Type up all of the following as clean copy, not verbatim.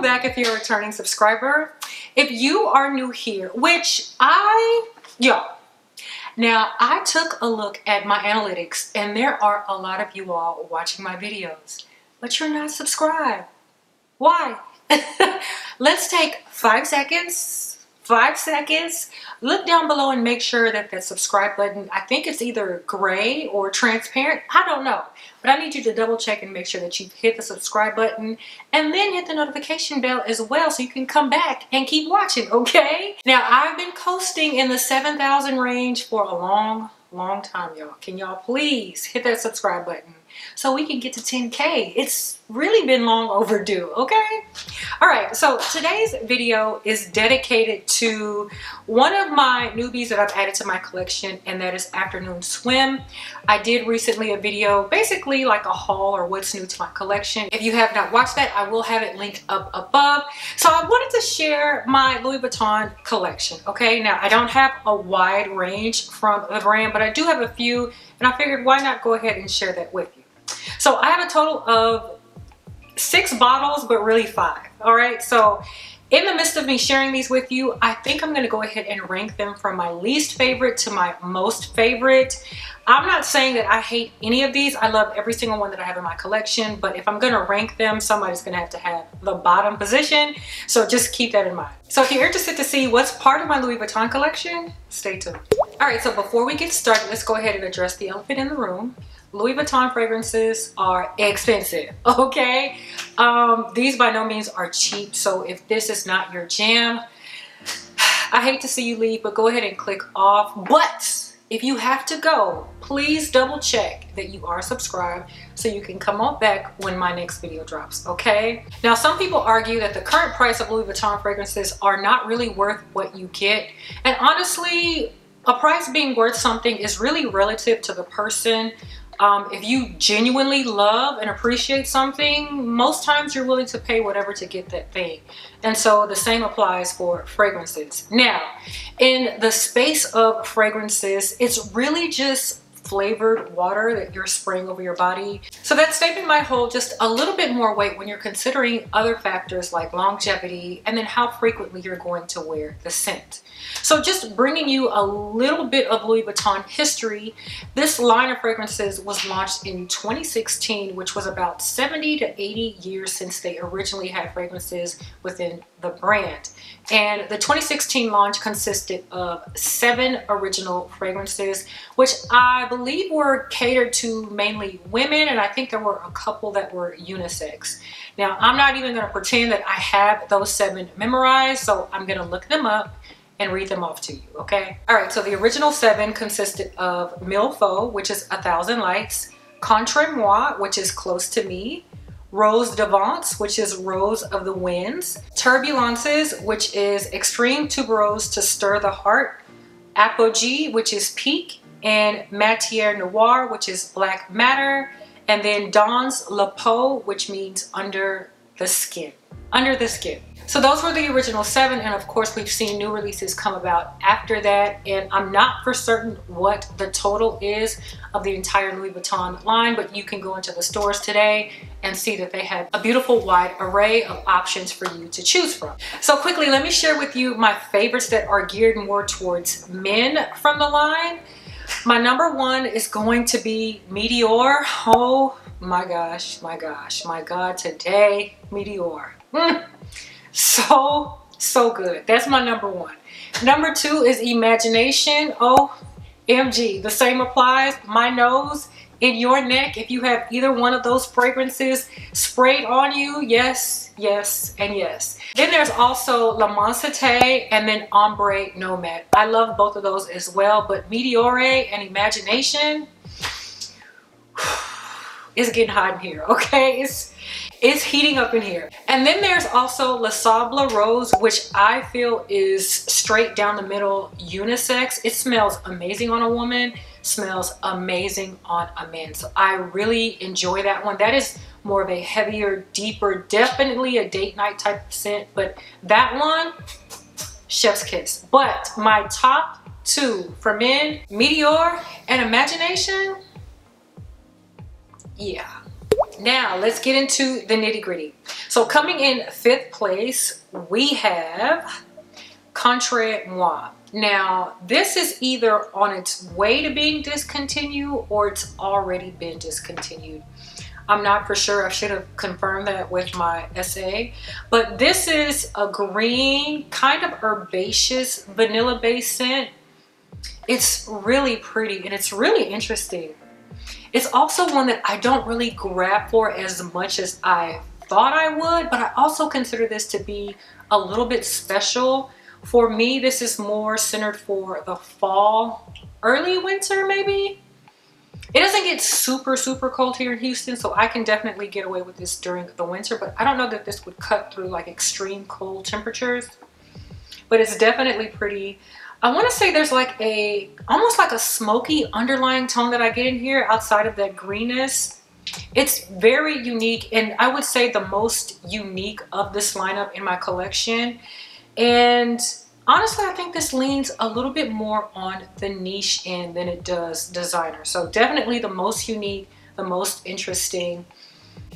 back if you're a returning subscriber. If you are new here, which now I took a look at my analytics and there are a lot of you all watching my videos, but you're not subscribed. Why? Let's take 5 seconds. 5 seconds. Look down below and make sure that that subscribe button, I think it's either gray or transparent. I don't know. But I need you to double check and make sure that you've hit the subscribe button and then hit the notification bell as well so you can come back and keep watching, okay? Now, I've been coasting in the 7,000 range for a long time, y'all. Can y'all please hit that subscribe button so we can get to 10K? It's really been long overdue, okay? All right, so today's video is dedicated to one of my newbies that I've added to my collection, and that is Afternoon Swim. I did recently a video, basically like a haul or what's new to my collection. If you have not watched that, I will have it linked up above. So I wanted to share my Louis Vuitton collection, okay? Now, I don't have a wide range from the brand, but I do have a few, and I figured why not go ahead and share that with you. So I have a total of 6 bottles, but really 5. All right, so in the midst of me sharing these with you, I think I'm going to go ahead and rank them from my least favorite to my most favorite. I'm not saying that I hate any of these. I love every single one that I have in my collection, but if I'm going to rank them, somebody's going to have the bottom position. So just keep that in mind. So if you're interested to see what's part of my Louis Vuitton collection, stay tuned. All right, so before we get started, let's go ahead and address the elephant in the room. Louis Vuitton fragrances are expensive, okay? These by no means are cheap, so if this is not your jam, I hate to see you leave, but go ahead and click off. But if you have to go, please double check that you are subscribed so you can come on back when my next video drops, okay? Now, some people argue that the current price of Louis Vuitton fragrances are not really worth what you get, and honestly, a price being worth something is really relative to the person. If you genuinely love and appreciate something, most times you're willing to pay whatever to get that thing. And so the same applies for fragrances. Now, in the space of fragrances, it's really just flavored water that you're spraying over your body. So that statement might hold just a little bit more weight when you're considering other factors like longevity and then how frequently you're going to wear the scent. So just bringing you a little bit of Louis Vuitton history, this line of fragrances was launched in 2016, which was about 70 to 80 years since they originally had fragrances within the brand. And the 2016 launch consisted of 7 original fragrances, which I believe were catered to mainly women, and I think there were a couple that were unisex. Now, I'm not even going to pretend that I have those 7 memorized, so I'm going to look them up and read them off to you, okay? All right, so the original 7 consisted of Mille Faux, which is 1,000 Lights, Contre Moi, which is Close to Me, Rose d'Avance, which is Rose of the Winds, Turbulences, which is Extreme Tuberose to Stir the Heart, Apogee, which is Peak, and Matière Noire, which is Black Matter, and then Dans la Peau, which means under the skin. Under the skin. So those were the original 7, and of course we've seen new releases come about after that, and I'm not for certain what the total is of the entire Louis Vuitton line, but you can go into the stores today and see that they have a beautiful wide array of options for you to choose from. So quickly, let me share with you my favorites that are geared more towards men from the line. My number 1 is going to be Meteoré. Oh my gosh, my gosh, my God, today, Meteoré. So good. That's my number 1. Number 2 is Imagination. OMG. The same applies. My nose in your neck. If you have either one of those fragrances sprayed on you, yes, yes, and yes. Then there's also La Mansité and then Ombre Nomad. I love both of those as well, but Meteoré and Imagination, it's getting hot in here, okay? It's heating up in here. And then there's also Le Sable Rose, which I feel is straight down the middle unisex. It smells amazing on a woman, smells amazing on a man. So I really enjoy that one. That is more of a heavier, deeper, definitely a date night type of scent, but that one, chef's kiss. But my top 2 for men, Meteoré and Imagination, yeah. Now let's get into the nitty gritty. So coming in fifth place, we have Contre Moi. Now this is either on its way to being discontinued or it's already been discontinued. I'm not for sure. I should have confirmed that with my essay. But this is a green, kind of herbaceous, vanilla-based scent. It's really pretty and it's really interesting. It's also one that I don't really grab for as much as I thought I would, but I also consider this to be a little bit special. For me, this is more centered for the fall, early winter maybe. It doesn't get super, super cold here in Houston, so I can definitely get away with this during the winter, but I don't know that this would cut through like extreme cold temperatures, but it's definitely pretty. I want to say there's like almost like a smoky underlying tone that I get in here outside of that greenness. It's very unique, and I would say the most unique of this lineup in my collection. And honestly, I think this leans a little bit more on the niche end than it does designer. So definitely the most unique, the most interesting,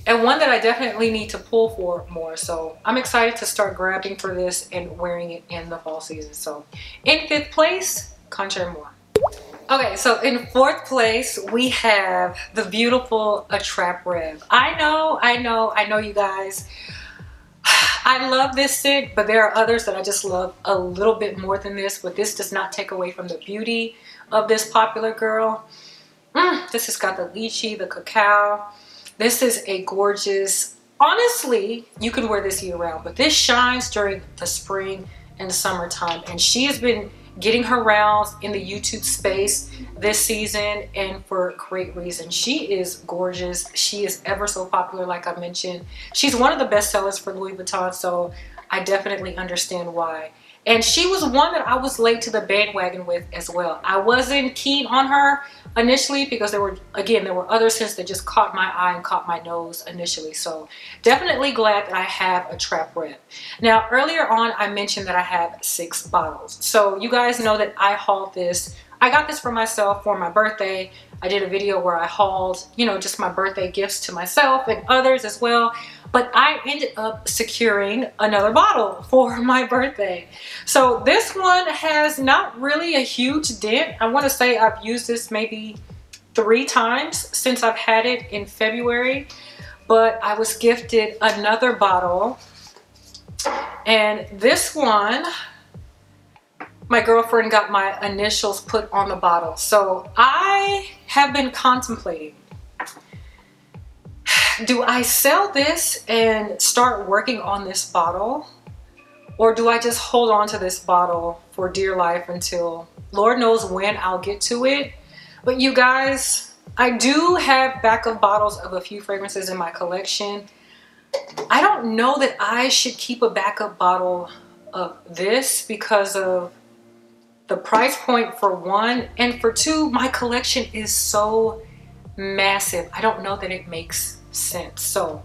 and one that I definitely need to pull for more. So I'm excited to start grabbing for this and wearing it in the fall season. So in fifth place, Contre Moi. Okay, so in fourth place, we have the beautiful Attrape Rēve. I know you guys. I love this scent, but there are others that I just love a little bit more than this, but this does not take away from the beauty of this popular girl. This has got the lychee, the cacao. This is a gorgeous, honestly, you can wear this year round, but this shines during the spring and summertime. And she has been getting her rounds in the YouTube space this season, and for great reason. She is gorgeous. She is ever so popular, like I mentioned. She's one of the best sellers for Louis Vuitton, so I definitely understand why. And she was one that I was late to the bandwagon with as well. I wasn't keen on her initially because there were other scents that just caught my eye and caught my nose initially. So definitely glad that I have Attrape Rēve. Now earlier on I mentioned that I have 6 bottles. So you guys know that I hauled this. I got this for myself for my birthday. I did a video where I hauled, you know, just my birthday gifts to myself and others as well. But I ended up securing another bottle for my birthday. So this one has not really a huge dent. I want to say I've used this maybe 3 times since I've had it in February. But I was gifted another bottle. And this one, my girlfriend got my initials put on the bottle. So I have been contemplating, do I sell this and start working on this bottle? Or do I just hold on to this bottle for dear life until Lord knows when I'll get to it? But you guys, I do have backup bottles of a few fragrances in my collection. I don't know that I should keep a backup bottle of this because of the price point for one, and for two, my collection is so massive. I don't know that it makes sense. So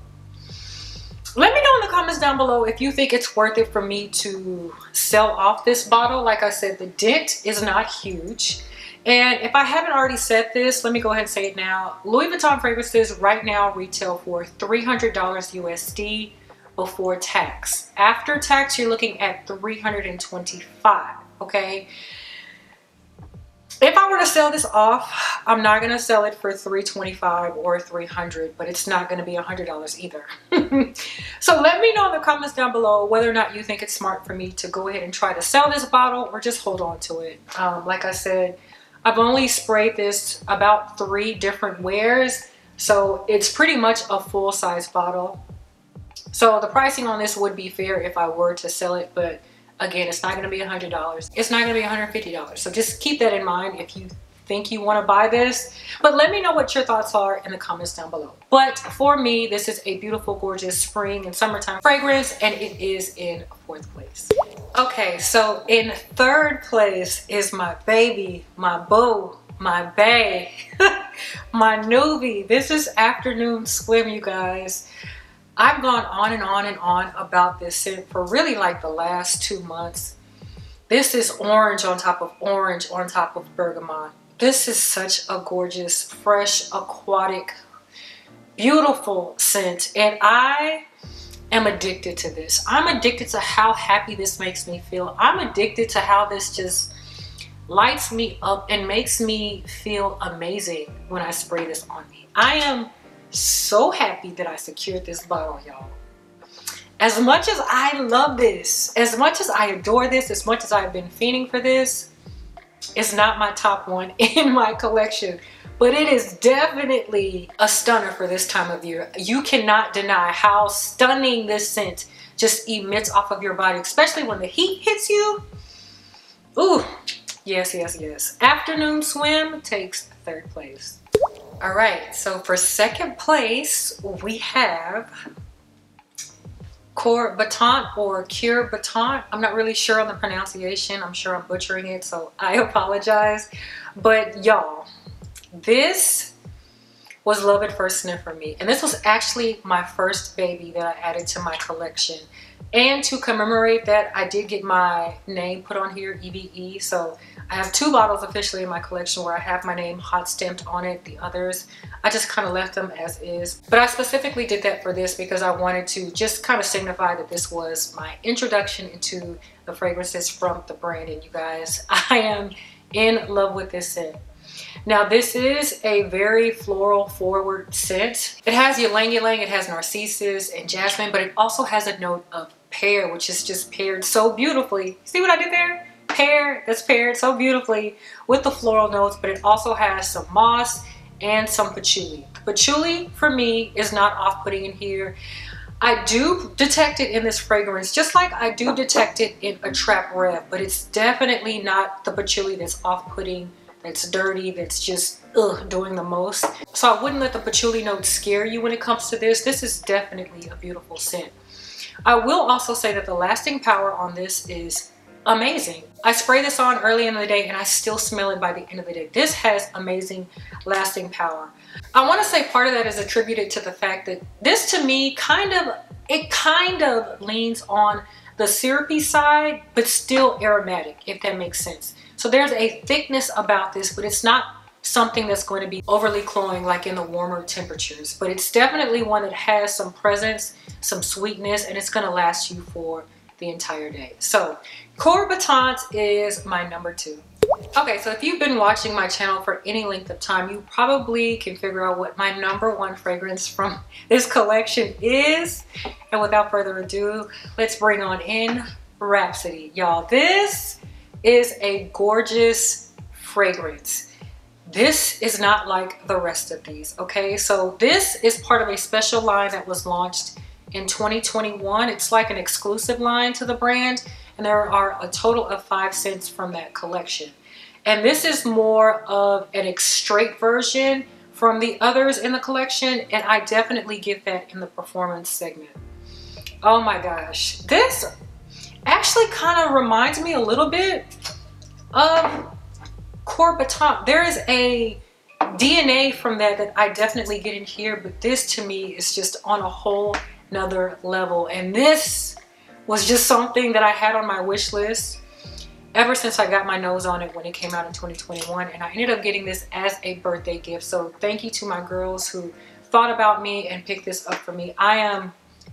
let me know in the comments down below if you think it's worth it for me to sell off this bottle. Like I said, the dent is not huge. And if I haven't already said this, let me go ahead and say it now. Louis Vuitton fragrances right now retail for $300 USD before tax. After tax, you're looking at $325, okay? If I were to sell this off, I'm not going to sell it for $325 or $300, but it's not going to be $100 either. So let me know in the comments down below whether or not you think it's smart for me to go ahead and try to sell this bottle or just hold on to it. Like I said, I've only sprayed this about 3 different wears, so it's pretty much a full-size bottle. So the pricing on this would be fair if I were to sell it, but again, it's not going to be $100. It's not going to be $150. So just keep that in mind if you think you want to buy this. But let me know what your thoughts are in the comments down below. But for me, this is a beautiful, gorgeous spring and summertime fragrance, and it is in 4th place. Okay, so in 3rd place is my baby, my boo, my bae, my newbie. This is Afternoon Swim, you guys. I've gone on and on and on about this scent for really like the last 2 months. This is orange on top of orange on top of bergamot. This is such a gorgeous, fresh, aquatic, beautiful scent, and I am addicted to this. I'm addicted to how happy this makes me feel. I'm addicted to how this just lights me up and makes me feel amazing when I spray this on me. I am so happy that I secured this bottle, y'all. As much as I love this, as much as I adore this, as much as I've been fiending for this, it's not my top one in my collection, but it is definitely a stunner for this time of year. You cannot deny how stunning this scent just emits off of your body, especially when the heat hits you. Ooh, yes, yes, yes. Afternoon Swim takes third place. All right, so for second place, we have Coeur Battant or Coeur Battant. I'm not really sure on the pronunciation. I'm sure I'm butchering it, so I apologize. But y'all, this was love at first sniff for me. And this was actually my first baby that I added to my collection. And to commemorate that, I did get my name put on here, EBE. So I have 2 bottles officially in my collection where I have my name hot stamped on it. The others, I just kind of left them as is. But I specifically did that for this because I wanted to just kind of signify that this was my introduction into the fragrances from the brand. And you guys, I am in love with this scent. Now this is a very floral forward scent. It has ylang ylang, it has narcissus and jasmine, but it also has a note of pear, which is just paired so beautifully. See what I did there? Pear, that's paired so beautifully with the floral notes, but it also has some moss and some patchouli. Patchouli for me is not off-putting in here. I do detect it in this fragrance, just like I do detect it in Attrape Rēve, but it's definitely not the patchouli that's off-putting, that's dirty, that's just doing the most. So I wouldn't let the patchouli note scare you when it comes to this. This is definitely a beautiful scent. I will also say that the lasting power on this is amazing. I spray this on early in the day and I still smell it by the end of the day. This has amazing lasting power. I want to say part of that is attributed to the fact that this to me kind of leans on the syrupy side, but still aromatic, if that makes sense. So there's a thickness about this, but it's not something that's going to be overly cloying like in the warmer temperatures. But it's definitely one that has some presence, some sweetness, and it's going to last you for the entire day. So Coeur Battant is my number 2. Okay, so if you've been watching my channel for any length of time, you probably can figure out what my number 1 fragrance from this collection is. And without further ado, let's bring on in Rhapsody. Y'all, this is a gorgeous fragrance. This is not like the rest of these, okay? So this is part of a special line that was launched in 2021. It's like an exclusive line to the brand, and there are a total of 5 scents from that collection. And this is more of an extrait version from the others in the collection, and I definitely get that in the performance segment. Oh my gosh, this actually kind of reminds me a little bit of Coeur Battant. There is a DNA from that I definitely get in here, but this to me is just on a whole nother level. And this was just something that I had on my wish list ever since I got my nose on it when it came out in 2021, and I ended up getting this as a birthday gift. So thank you to my girls who thought about me and picked this up for me. I am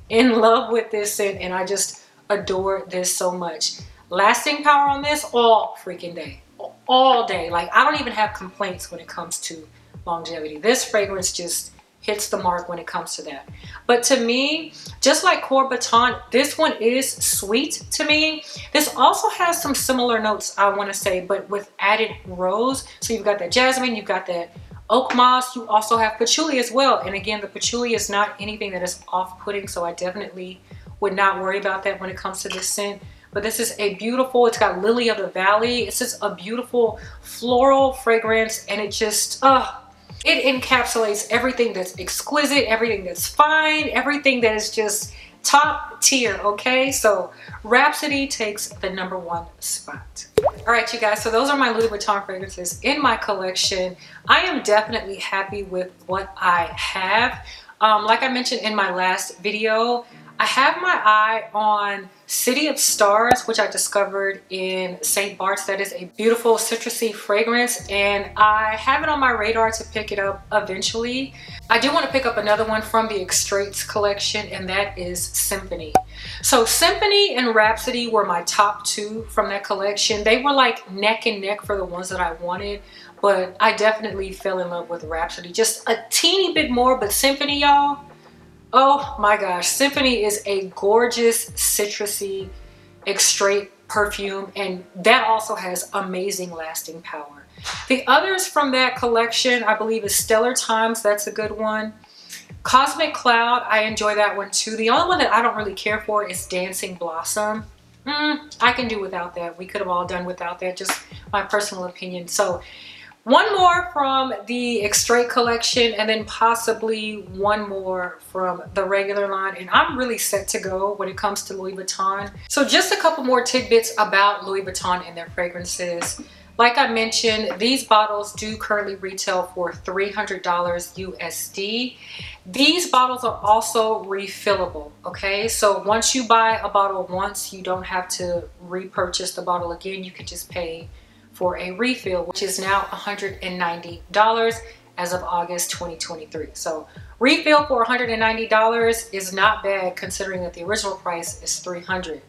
in love with this scent and I just adore this so much. Lasting power on this all freaking day, all day. Like, I don't even have complaints when it comes to longevity. This fragrance just hits the mark when it comes to that. But to me, just like Coeur Battant, this one is sweet to me. This also has some similar notes, I want to say, but with added rose. So you've got that jasmine, you've got that oak moss, you also have patchouli as well. And again, the patchouli is not anything that is off-putting, so I definitely would not worry about that when it comes to this scent. But this is a beautiful, it's got lily of the valley. It's just a beautiful floral fragrance, and it just, it encapsulates everything that's exquisite, everything that's fine, everything that is just top tier, okay? So Rhapsody takes the number 1 spot. All right, you guys, so those are my Louis Vuitton fragrances in my collection. I am definitely happy with what I have. Like I mentioned in my last video, I have my eye on City of Stars, which I discovered in St. Bart's. That is a beautiful citrusy fragrance, and I have it on my radar to pick it up eventually. I do want to pick up another one from the Attrape collection, and that is Symphony. So Symphony and Rhapsody were my top two from that collection. They were like neck and neck for the ones that I wanted, but I definitely fell in love with Rhapsody just a teeny bit more. But Symphony, y'all, oh my gosh, Symphony is a gorgeous citrusy Attrape perfume, and that also has amazing lasting power. The others from that collection, I believe, is Stellar Times. That's a good one. Cosmic Cloud, I enjoy that one too. The only one that I don't really care for is Dancing Blossom. I can do without that. We could have all done without that, just my personal opinion. So one more from the Attrape collection, and then possibly one more from the regular line, and I'm really set to go when it comes to Louis Vuitton. So just a couple more tidbits about Louis Vuitton and their fragrances. Like I mentioned, these bottles do currently retail for $300 USD. These bottles are also refillable, okay? So once you buy a bottle once, you don't have to repurchase the bottle again. You can just pay for a refill, which is now $190 as of August 2023. So refill for $190 is not bad considering that the original price is $300.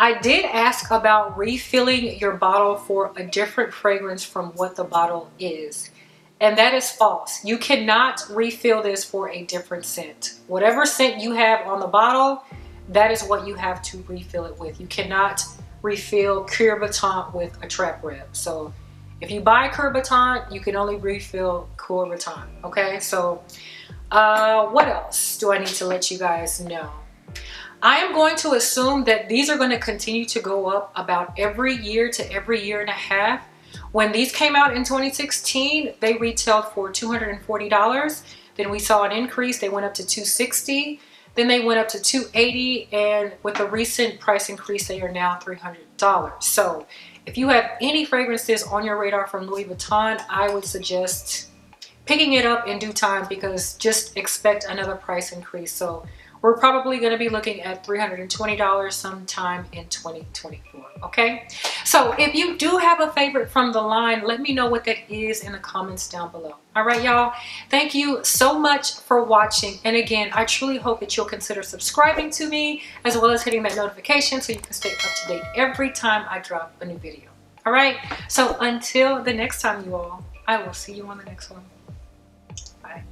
I did ask about refilling your bottle for a different fragrance from what the bottle is, and that is false. You cannot refill this for a different scent. Whatever scent you have on the bottle, that is what you have to refill it with. You cannot refill Coeur Battant with Attrape Rēve. So if you buy Coeur Battant, you can only refill Coeur Battant, okay? So what else do I need to let you guys know? I am going to assume that these are going to continue to go up about every year to every year and a half. When these came out in 2016, they retailed for $240. Then we saw an increase. They went up to $260. Then they went up to $280. And with the recent price increase, they are now $300. So if you have any fragrances on your radar from Louis Vuitton, I would suggest picking it up in due time, because just expect another price increase. So we're probably going to be looking at $320 sometime in 2024, okay? So if you do have a favorite from the line, let me know what that is in the comments down below. All right, y'all. Thank you so much for watching. And again, I truly hope that you'll consider subscribing to me, as well as hitting that notification so you can stay up to date every time I drop a new video. All right? So until the next time, you all, I will see you on the next one. Bye.